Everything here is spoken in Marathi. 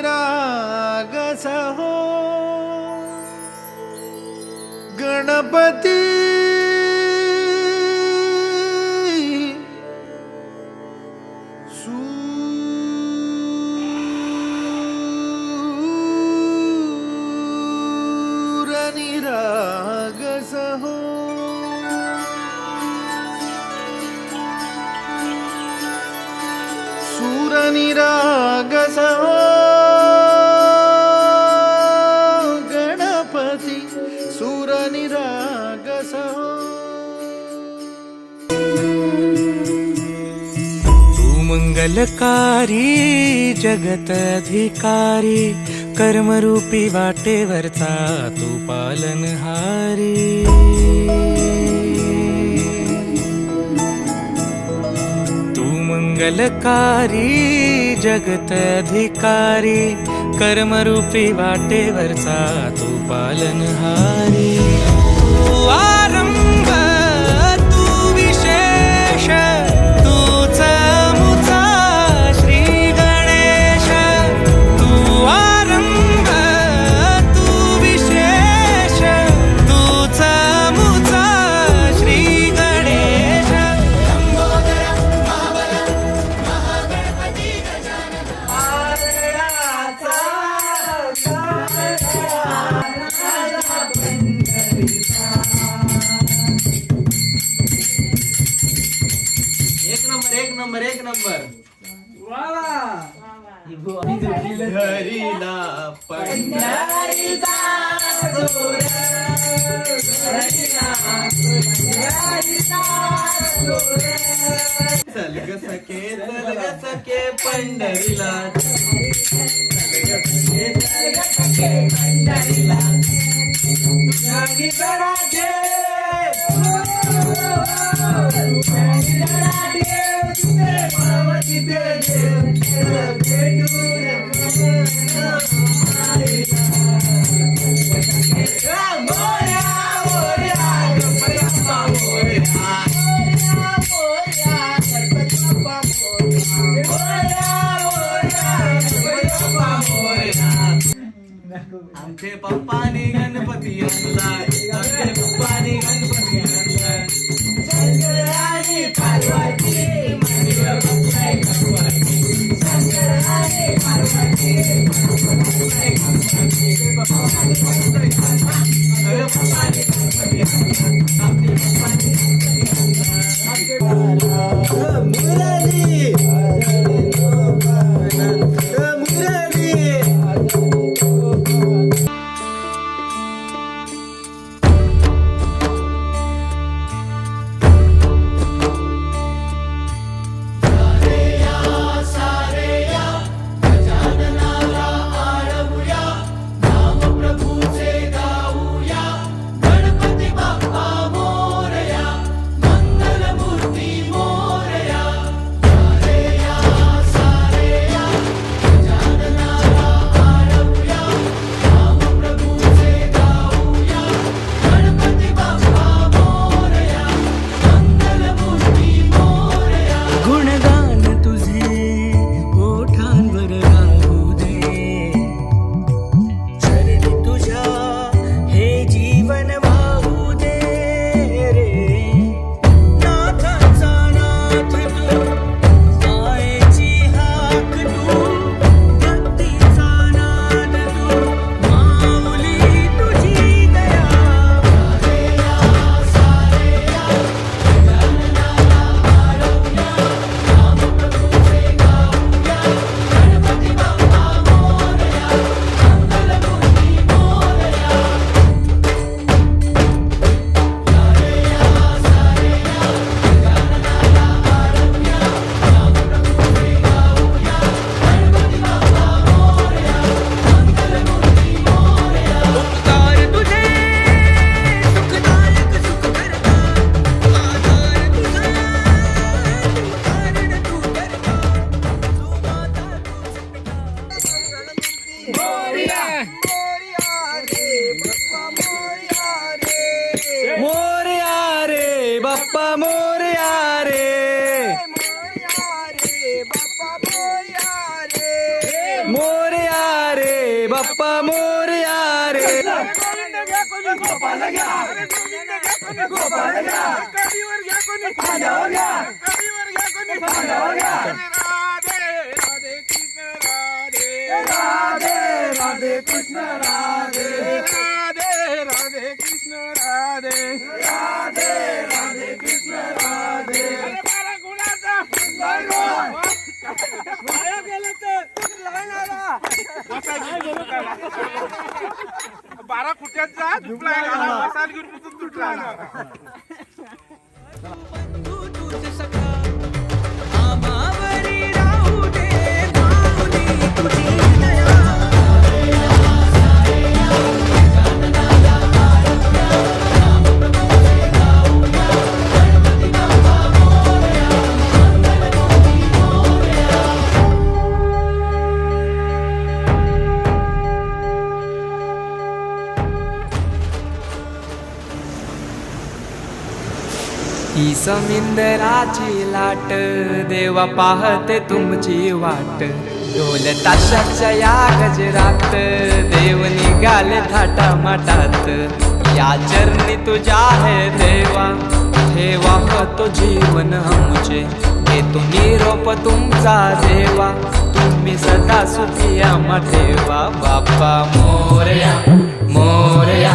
सूरनिरागस हो गणपती सूरनिरागस हो सूरनिरागस हो गणपती सूरनिरागस हो तू मंगलकारी जगत अधिकारी कर्मरूपी वाटेवरचा तू पालनहारी मंगलकारी जगत अधिकारी कर्मरूपी वाटेवरचा तू पालनहारी तू आरंभ तू विशेष तूच मुचा श्री गणेश तू आरंभ तू विशेष तूच मुचा श्री गणेश एक नंबर घरीला पंढरीचा चलग सखे पंढरीला आमचे पप्पानी गणपती आणलाय आमचे पप्पानी गणपती आणलाय शंकर आणि पार्वती मंदिर बसलाय गणपती शंकर आणि पार्वती बसलाय गणपती पप्पानी गणपती आणलाय अरे पप्पानी गणपती आणलाय आमचे पप्पानी गणपती आणलाय मुरारी बाप्पा मोरया रे मोरया रे बाप्पा मोरया रे राधे कृष्ण राधे राधे कृष्ण राधे राधे राधे कृष्ण राधे बारा कुट्याचा तुटला ही समिंदराची लाट देवा पाहते तुमची वाट ढोल ताशाच्या या गजरात देव निघाले थाटा माटात या चरणी तुझ्या है देवा ठेवा तो जीवन आमचे घेतो निरोप तुमचा देवा तुम्ही सदा सुखी आम्हा ठेवा बाप्पा मोरया मोरया